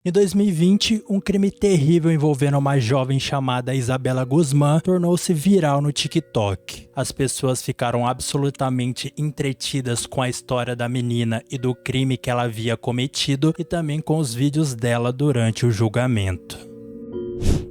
Em 2020, um crime terrível envolvendo uma jovem chamada Isabela Guzmán tornou-se viral no TikTok. As pessoas ficaram absolutamente entretidas com a história da menina e do crime que ela havia cometido e também com os vídeos dela durante o julgamento.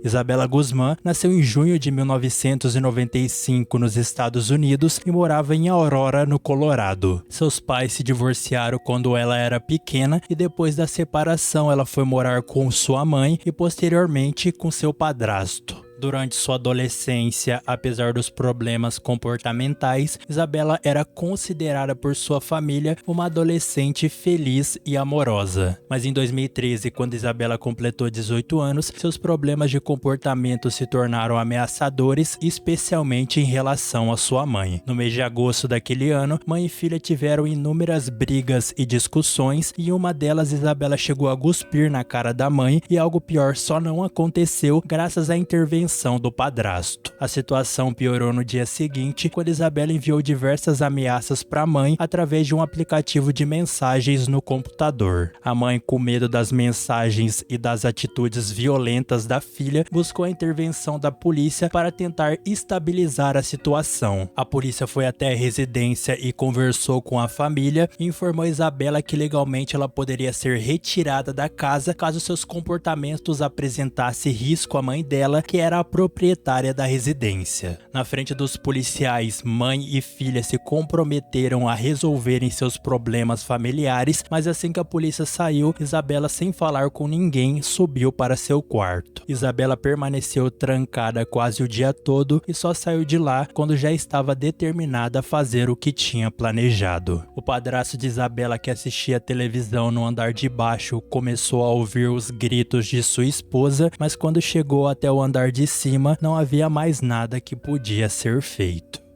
Isabela Guzmán nasceu em junho de 1995 nos Estados Unidos e morava em Aurora, no Colorado. Seus pais se divorciaram quando ela era pequena e depois da separação ela foi morar com sua mãe e posteriormente com seu padrasto. Durante sua adolescência, apesar dos problemas comportamentais, Isabela era considerada por sua família uma adolescente feliz e amorosa. Mas em 2013, quando Isabela completou 18 anos, seus problemas de comportamento se tornaram ameaçadores, especialmente em relação à sua mãe. No mês de agosto daquele ano, mãe e filha tiveram inúmeras brigas e discussões, e em uma delas Isabela chegou a cuspir na cara da mãe, e algo pior só não aconteceu graças à intervenção do padrasto. A situação piorou no dia seguinte, quando Isabela enviou diversas ameaças para a mãe através de um aplicativo de mensagens no computador. A mãe, com medo das mensagens e das atitudes violentas da filha, buscou a intervenção da polícia para tentar estabilizar a situação. A polícia foi até a residência e conversou com a família e informou a Isabela que legalmente ela poderia ser retirada da casa caso seus comportamentos apresentassem risco à mãe dela, que era a proprietária da residência. Na frente dos policiais, mãe e filha se comprometeram a resolverem seus problemas familiares, mas assim que a polícia saiu, Isabela, sem falar com ninguém, subiu para seu quarto. Isabela permaneceu trancada quase o dia todo e só saiu de lá quando já estava determinada a fazer o que tinha planejado. O padrasto de Isabela, que assistia televisão no andar de baixo, começou a ouvir os gritos de sua esposa, mas quando chegou até o andar de cima, não havia mais nada que podia ser feito.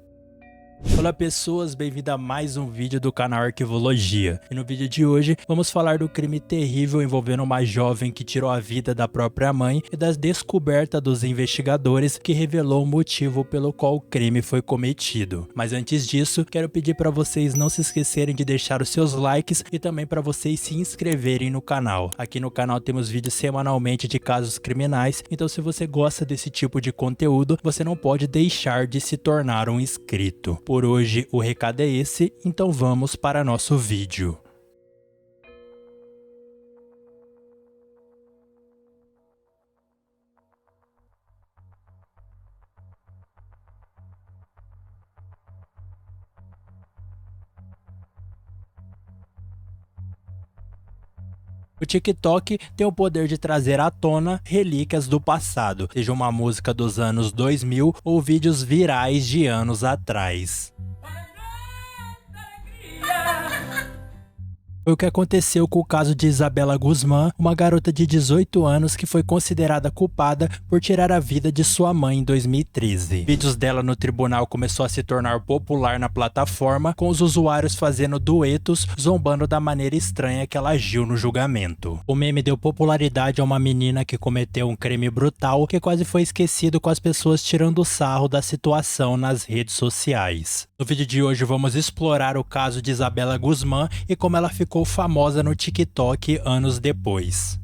Olá pessoas, bem-vindo a mais um vídeo do canal Arquivologia. E no vídeo de hoje vamos falar do crime terrível envolvendo uma jovem que tirou a vida da própria mãe e das descobertas dos investigadores que revelou o motivo pelo qual o crime foi cometido. Mas antes disso, quero pedir para vocês não se esquecerem de deixar os seus likes e também para vocês se inscreverem no canal. Aqui no canal temos vídeos semanalmente de casos criminais, então se você gosta desse tipo de conteúdo, você não pode deixar de se tornar um inscrito. Por hoje o recado é esse, então vamos para nosso vídeo. O TikTok tem o poder de trazer à tona relíquias do passado, seja uma música dos anos 2000 ou vídeos virais de anos atrás. Foi o que aconteceu com o caso de Isabela Guzmán, uma garota de 18 anos que foi considerada culpada por tirar a vida de sua mãe em 2013. Vídeos dela no tribunal começou a se tornar popular na plataforma, com os usuários fazendo duetos, zombando da maneira estranha que ela agiu no julgamento. O meme deu popularidade a uma menina que cometeu um crime brutal que quase foi esquecido, com as pessoas tirando sarro da situação nas redes sociais. No vídeo de hoje vamos explorar o caso de Isabela Guzmán e como ela ficou famosa no TikTok anos depois.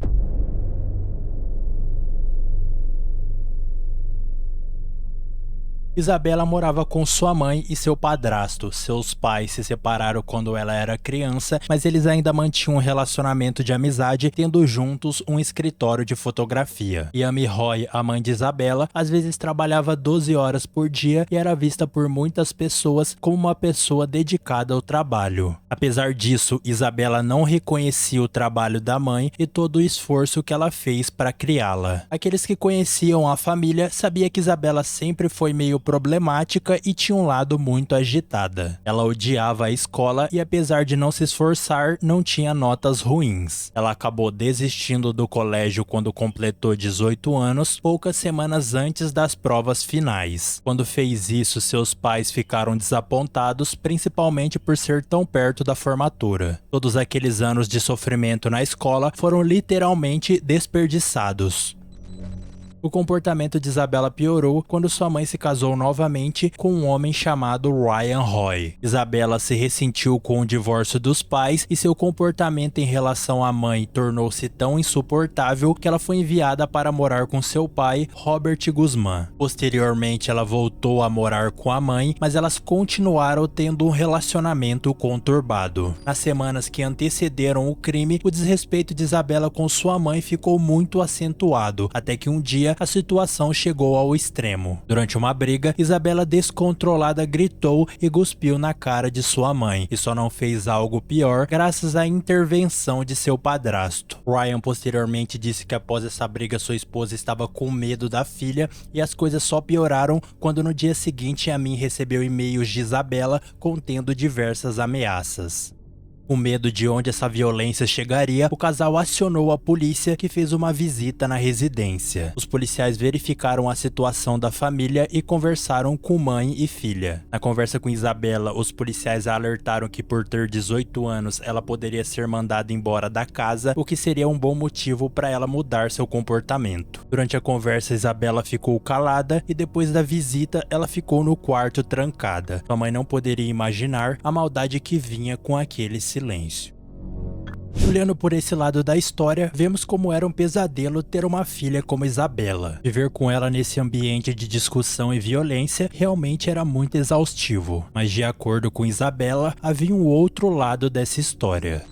Isabela morava com sua mãe e seu padrasto. Seus pais se separaram quando ela era criança, mas eles ainda mantinham um relacionamento de amizade, tendo juntos um escritório de fotografia. Yami Roy, a mãe de Isabela, às vezes trabalhava 12 horas por dia e era vista por muitas pessoas como uma pessoa dedicada ao trabalho. Apesar disso, Isabela não reconhecia o trabalho da mãe e todo o esforço que ela fez para criá-la. Aqueles que conheciam a família sabiam que Isabela sempre foi meio problemática e tinha um lado muito agitada. Ela odiava a escola e, apesar de não se esforçar, não tinha notas ruins. Ela acabou desistindo do colégio quando completou 18 anos, poucas semanas antes das provas finais. Quando fez isso, seus pais ficaram desapontados, principalmente por ser tão perto da formatura. Todos aqueles anos de sofrimento na escola foram literalmente desperdiçados. O comportamento de Isabela piorou quando sua mãe se casou novamente com um homem chamado Ryan Roy. Isabela se ressentiu com o divórcio dos pais e seu comportamento em relação à mãe tornou-se tão insuportável que ela foi enviada para morar com seu pai, Robert Guzmán. Posteriormente, ela voltou a morar com a mãe, mas elas continuaram tendo um relacionamento conturbado. Nas semanas que antecederam o crime, o desrespeito de Isabela com sua mãe ficou muito acentuado, até que um dia a situação chegou ao extremo. Durante uma briga, Isabela descontrolada gritou e cuspiu na cara de sua mãe, e só não fez algo pior graças à intervenção de seu padrasto. Ryan posteriormente disse que após essa briga sua esposa estava com medo da filha e as coisas só pioraram quando no dia seguinte Yamin recebeu e-mails de Isabela contendo diversas ameaças. Com medo de onde essa violência chegaria, o casal acionou a polícia, que fez uma visita na residência. Os policiais verificaram a situação da família e conversaram com mãe e filha. Na conversa com Isabela, os policiais a alertaram que por ter 18 anos ela poderia ser mandada embora da casa, o que seria um bom motivo para ela mudar seu comportamento. Durante a conversa, Isabela ficou calada e depois da visita ela ficou no quarto trancada. Sua mãe não poderia imaginar a maldade que vinha com aquele silêncio. Olhando por esse lado da história, vemos como era um pesadelo ter uma filha como Isabela. Viver com ela nesse ambiente de discussão e violência realmente era muito exaustivo. Mas de acordo com Isabela, havia um outro lado dessa história.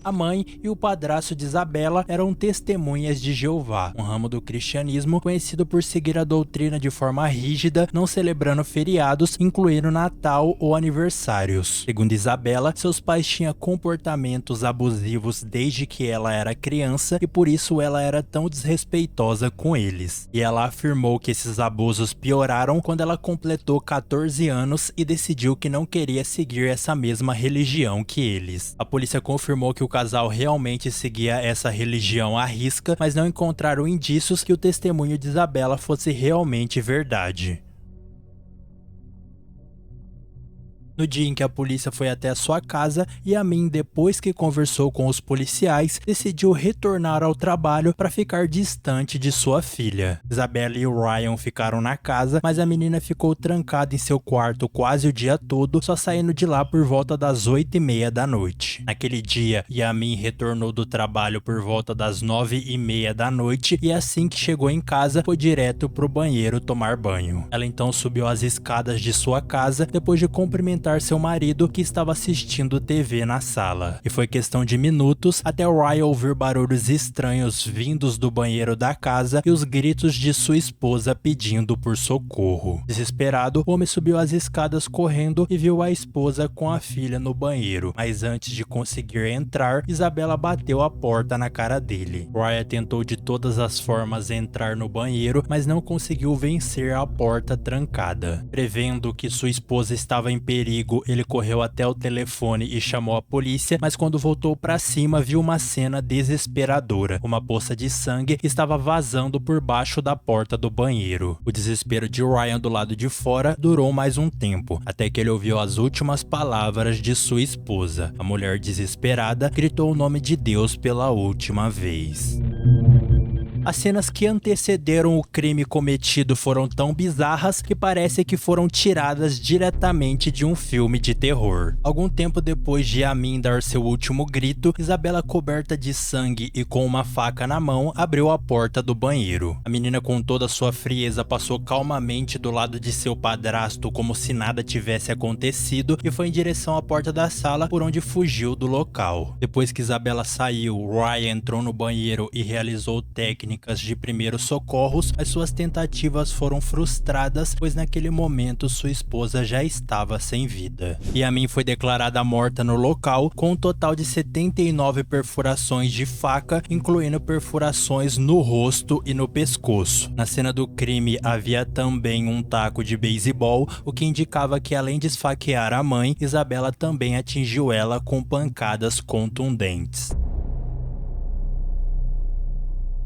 A mãe e o padrasto de Isabela eram testemunhas de Jeová, um ramo do cristianismo conhecido por seguir a doutrina de forma rígida, não celebrando feriados, incluindo Natal ou aniversários. Segundo Isabela, seus pais tinham comportamentos abusivos desde que ela era criança e por isso ela era tão desrespeitosa com eles. E ela afirmou que esses abusos pioraram quando ela completou 14 anos e decidiu que não queria seguir essa mesma religião que eles. A polícia confirmou que o casal realmente seguia essa religião à risca, mas não encontraram indícios que o testemunho de Isabela fosse realmente verdade. No dia em que a polícia foi até a sua casa, Yamin, depois que conversou com os policiais, decidiu retornar ao trabalho para ficar distante de sua filha. Isabela e o Ryan ficaram na casa, mas a menina ficou trancada em seu quarto quase o dia todo, só saindo de lá por volta das 8h30 da noite. Naquele dia, Yamin retornou do trabalho por volta das 9h30 da noite e assim que chegou em casa, foi direto pro banheiro tomar banho. Ela então subiu as escadas de sua casa depois de cumprimentar seu marido, que estava assistindo TV na sala. E foi questão de minutos até o Ryan ouvir barulhos estranhos vindos do banheiro da casa e os gritos de sua esposa pedindo por socorro. Desesperado, o homem subiu as escadas correndo e viu a esposa com a filha no banheiro, mas antes de conseguir entrar, Isabela bateu a porta na cara dele. Ryan tentou de todas as formas entrar no banheiro, mas não conseguiu vencer a porta trancada. Prevendo que sua esposa estava em perigo, ele correu até o telefone e chamou a polícia, mas quando voltou para cima viu uma cena desesperadora. Uma poça de sangue estava vazando por baixo da porta do banheiro. O desespero de Ryan do lado de fora durou mais um tempo, até que ele ouviu as últimas palavras de sua esposa. A mulher desesperada gritou o nome de Deus pela última vez. As cenas que antecederam o crime cometido foram tão bizarras que parece que foram tiradas diretamente de um filme de terror. Algum tempo depois de Yamin dar seu último grito, Isabela, coberta de sangue e com uma faca na mão, abriu a porta do banheiro. A menina, com toda sua frieza, passou calmamente do lado de seu padrasto como se nada tivesse acontecido e foi em direção à porta da sala, por onde fugiu do local. Depois que Isabela saiu, Ryan entrou no banheiro e realizou técnicas de primeiros socorros, mas suas tentativas foram frustradas, pois naquele momento sua esposa já estava sem vida. Yamin foi declarada morta no local, com um total de 79 perfurações de faca, incluindo perfurações no rosto e no pescoço. Na cena do crime havia também um taco de beisebol, o que indicava que, além de esfaquear a mãe, Isabela também atingiu ela com pancadas contundentes.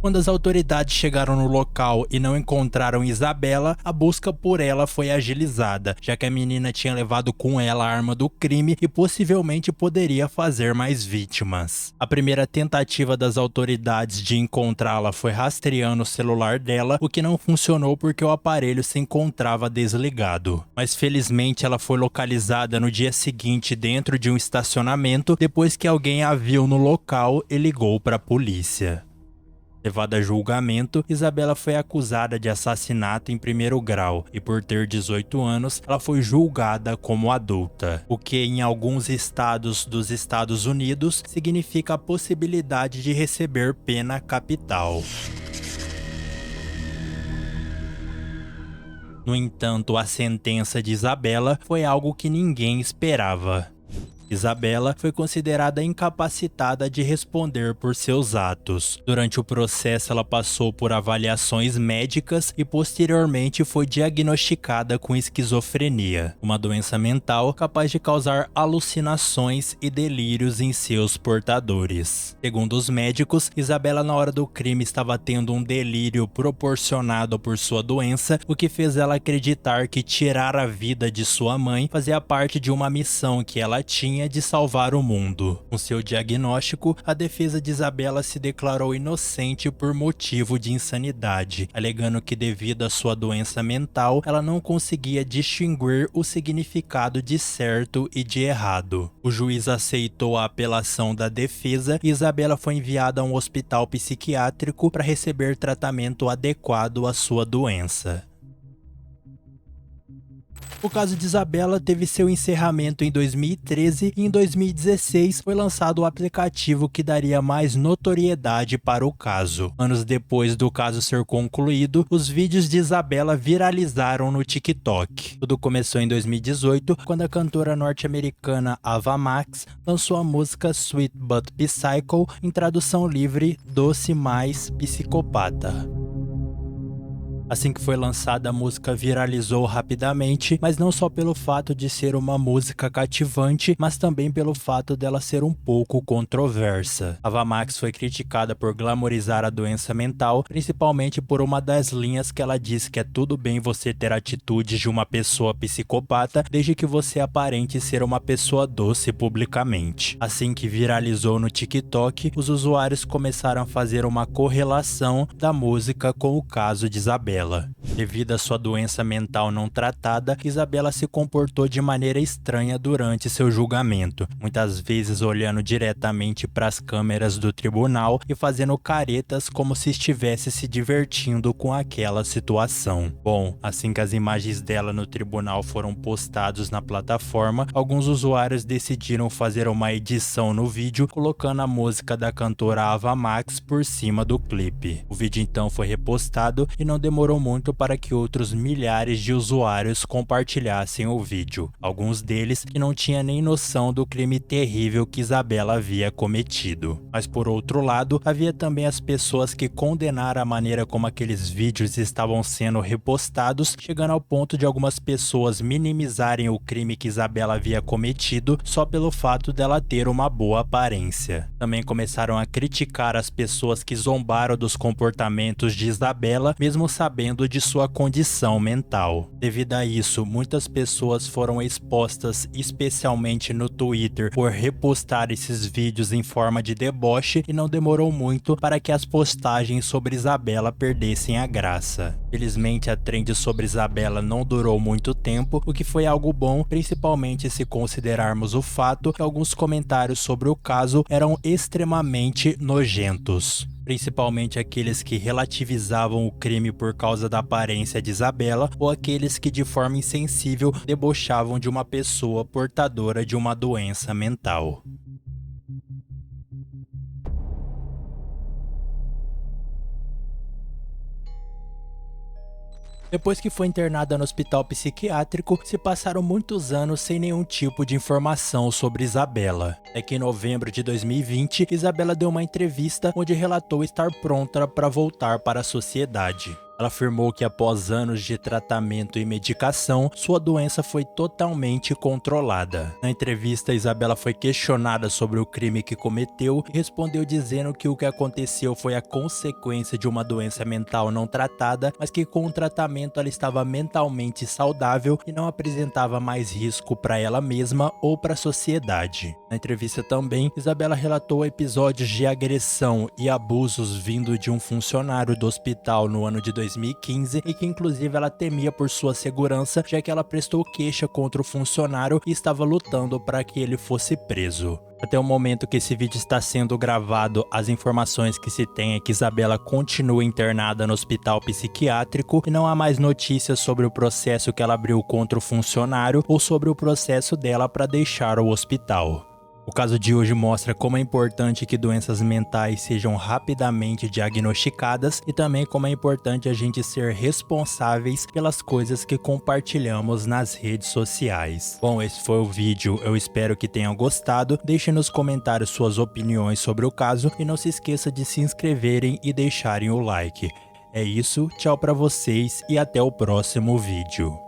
Quando as autoridades chegaram no local e não encontraram Isabela, a busca por ela foi agilizada, já que a menina tinha levado com ela a arma do crime e possivelmente poderia fazer mais vítimas. A primeira tentativa das autoridades de encontrá-la foi rastreando o celular dela, o que não funcionou porque o aparelho se encontrava desligado. Mas felizmente ela foi localizada no dia seguinte dentro de um estacionamento, depois que alguém a viu no local e ligou para a polícia. Levada a julgamento, Isabela foi acusada de assassinato em primeiro grau e por ter 18 anos, ela foi julgada como adulta, o que em alguns estados dos Estados Unidos significa a possibilidade de receber pena capital. No entanto, a sentença de Isabela foi algo que ninguém esperava. Isabela foi considerada incapacitada de responder por seus atos. Durante o processo, ela passou por avaliações médicas e posteriormente foi diagnosticada com esquizofrenia, uma doença mental capaz de causar alucinações e delírios em seus portadores. Segundo os médicos, Isabela na hora do crime estava tendo um delírio proporcionado por sua doença, o que fez ela acreditar que tirar a vida de sua mãe fazia parte de uma missão que ela tinha de salvar o mundo. Com seu diagnóstico, a defesa de Isabela se declarou inocente por motivo de insanidade, alegando que devido à sua doença mental, ela não conseguia distinguir o significado de certo e de errado. O juiz aceitou a apelação da defesa e Isabela foi enviada a um hospital psiquiátrico para receber tratamento adequado à sua doença. O caso de Isabela teve seu encerramento em 2013 e em 2016 foi lançado o aplicativo que daria mais notoriedade para o caso. Anos depois do caso ser concluído, os vídeos de Isabela viralizaram no TikTok. Tudo começou em 2018, quando a cantora norte-americana Ava Max lançou a música Sweet But Psycho, em tradução livre, Doce Mais Psicopata. Assim que foi lançada, a música viralizou rapidamente, mas não só pelo fato de ser uma música cativante, mas também pelo fato dela ser um pouco controversa. Ava Max foi criticada por glamorizar a doença mental, principalmente por uma das linhas que ela diz que é tudo bem você ter atitudes de uma pessoa psicopata, desde que você aparente ser uma pessoa doce publicamente. Assim que viralizou no TikTok, os usuários começaram a fazer uma correlação da música com o caso de Isabela. Devido à sua doença mental não tratada, Isabela se comportou de maneira estranha durante seu julgamento, muitas vezes olhando diretamente para as câmeras do tribunal e fazendo caretas como se estivesse se divertindo com aquela situação. Bom, assim que as imagens dela no tribunal foram postados na plataforma, alguns usuários decidiram fazer uma edição no vídeo, colocando a música da cantora Ava Max por cima do clipe. O vídeo então foi repostado e não demorou muito para que outros milhares de usuários compartilhassem o vídeo, alguns deles que não tinham nem noção do crime terrível que Isabela havia cometido. Mas por outro lado, havia também as pessoas que condenaram a maneira como aqueles vídeos estavam sendo repostados, chegando ao ponto de algumas pessoas minimizarem o crime que Isabela havia cometido só pelo fato dela ter uma boa aparência. Também começaram a criticar as pessoas que zombaram dos comportamentos de Isabela, mesmo sabendo de sua condição mental. Devido a isso, muitas pessoas foram expostas, especialmente no Twitter, por repostar esses vídeos em forma de deboche e não demorou muito para que as postagens sobre Isabela perdessem a graça. Felizmente, a trend sobre Isabela não durou muito tempo, o que foi algo bom, principalmente se considerarmos o fato que alguns comentários sobre o caso eram extremamente nojentos, principalmente aqueles que relativizavam o crime por causa da aparência de Isabela ou aqueles que de forma insensível debochavam de uma pessoa portadora de uma doença mental. Depois que foi internada no hospital psiquiátrico, se passaram muitos anos sem nenhum tipo de informação sobre Isabela. É que em novembro de 2020, Isabela deu uma entrevista onde relatou estar pronta para voltar para a sociedade. Ela afirmou que após anos de tratamento e medicação, sua doença foi totalmente controlada. Na entrevista, Isabela foi questionada sobre o crime que cometeu e respondeu dizendo que o que aconteceu foi a consequência de uma doença mental não tratada, mas que com o tratamento ela estava mentalmente saudável e não apresentava mais risco para ela mesma ou para a sociedade. Na entrevista também, Isabela relatou episódios de agressão e abusos vindo de um funcionário do hospital no ano de 2015 e que inclusive ela temia por sua segurança, já que ela prestou queixa contra o funcionário e estava lutando para que ele fosse preso. Até o momento que esse vídeo está sendo gravado, as informações que se tem é que Isabela continua internada no hospital psiquiátrico e não há mais notícias sobre o processo que ela abriu contra o funcionário ou sobre o processo dela para deixar o hospital. O caso de hoje mostra como é importante que doenças mentais sejam rapidamente diagnosticadas e também como é importante a gente ser responsáveis pelas coisas que compartilhamos nas redes sociais. Bom, esse foi o vídeo, eu espero que tenham gostado. Deixe nos comentários suas opiniões sobre o caso e não se esqueça de se inscreverem e deixarem o like. É isso, tchau pra vocês e até o próximo vídeo.